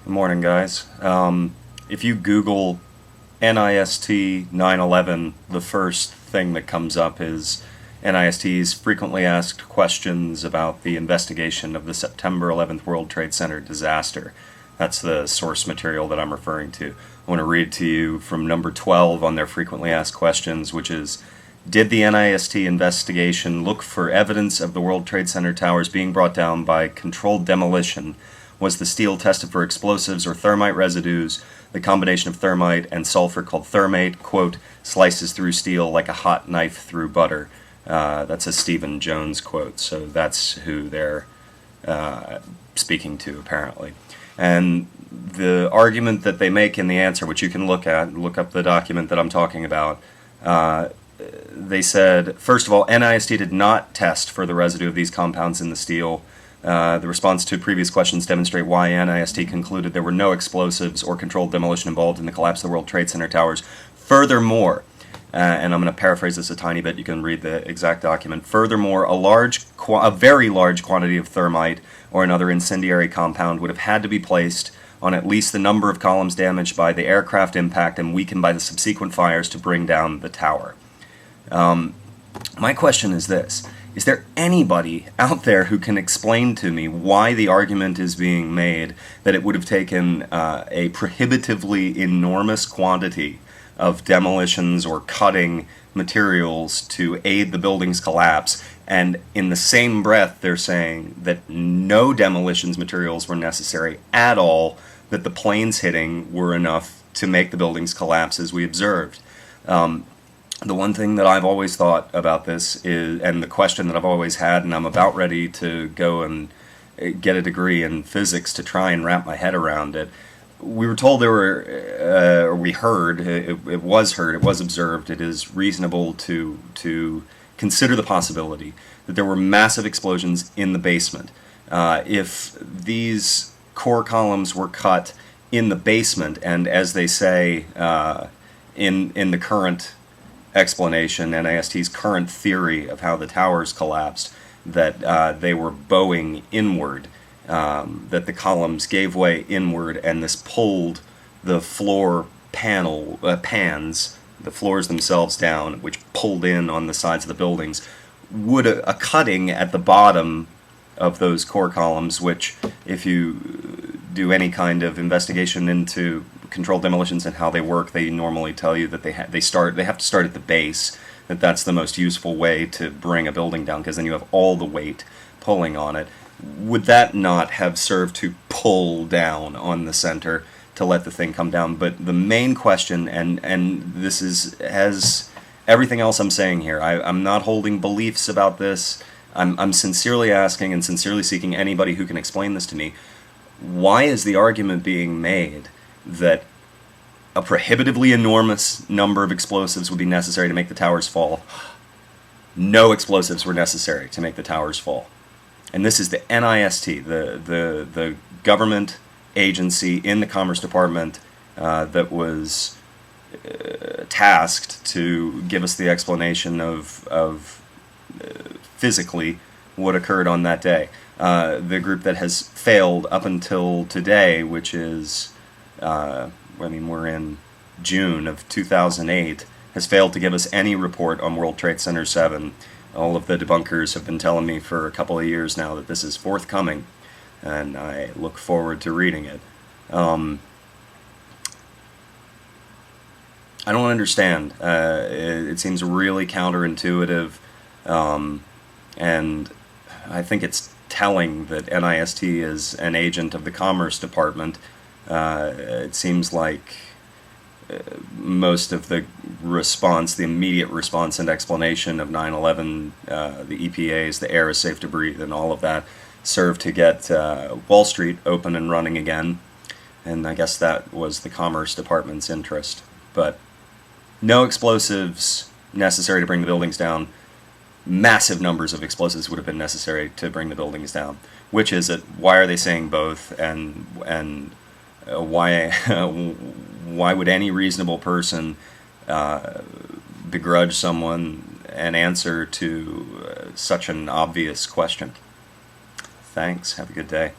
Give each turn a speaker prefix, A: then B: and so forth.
A: Good morning, guys. If you Google NIST 9/11, the first thing that comes up is NIST's frequently asked questions about the investigation of the September 11th World Trade Center disaster. That's the source material that I'm referring to. I want to read to you from number 12 on their frequently asked questions, which is, did the NIST investigation look for evidence of the World Trade Center towers being brought down by controlled demolition? Was the steel tested for explosives or thermite residues? The combination of thermite and sulfur called thermate, quote, slices through steel like a hot knife through butter. That's a Stephen Jones quote, so that's who they're speaking to, apparently. And the argument that they make in the answer, which you can look up the document that I'm talking about, they said, first of all, NIST did not test for the residue of these compounds in the steel. The response to previous questions demonstrate why NIST concluded there were no explosives or controlled demolition involved in the collapse of the World Trade Center towers. Furthermore, and I'm going to paraphrase this a tiny bit, you can read the exact document. Furthermore, a very large quantity of thermite or another incendiary compound would have had to be placed on at least the number of columns damaged by the aircraft impact and weakened by the subsequent fires to bring down the tower. My question is this. Is there anybody out there who can explain to me why the argument is being made that it would have taken a prohibitively enormous quantity of demolitions or cutting materials to aid the building's collapse, and in the same breath they're saying that no demolitions materials were necessary at all, that the planes hitting were enough to make the buildings collapse as we observed? The one thing that I've always thought about this is, and the question that I've always had, and I'm about ready to go and get a degree in physics to try and wrap my head around it. We were told there were, or we heard, it was observed, it is reasonable to consider the possibility that there were massive explosions in the basement. If these core columns were cut in the basement, and as they say in the current explanation, NIST's current theory of how the towers collapsed, that they were bowing inward, that the columns gave way inward, and this pulled the floor pans, the floors themselves down, which pulled in on the sides of the buildings. Would a cutting at the bottom of those core columns, which if you do any kind of investigation into controlled demolitions and how they work, they normally tell you that they have to start at the base, that's the most useful way to bring a building down, because then you have all the weight pulling on it. Would that not have served to pull down on the center to let the thing come down? But the main question, and this is, as everything else I'm saying here, I'm not holding beliefs about this. I'm sincerely asking and sincerely seeking anybody who can explain this to me. Why is the argument being made that a prohibitively enormous number of explosives would be necessary to make the towers fall? No explosives were necessary to make the towers fall. And this is the NIST, the government agency in the Commerce Department that was tasked to give us the explanation of physically what occurred on that day. The group that has failed up until today, which is, we're in June of 2008, has failed to give us any report on World Trade Center 7. All of the debunkers have been telling me for a couple of years now that this is forthcoming, and I look forward to reading it. I don't understand. It seems really counterintuitive, and I think it's telling that NIST is an agent of the Commerce Department. It seems like most of the response, the immediate response and explanation of 9/11, the EPA's, the air is safe to breathe, and all of that, served to get Wall Street open and running again. And I guess that was the Commerce Department's interest. But no explosives necessary to bring the buildings down. Massive numbers of explosives would have been necessary to bring the buildings down. Which is it? Why are they saying both? And why would any reasonable person begrudge someone an answer to such an obvious question? Thanks. Have a good day.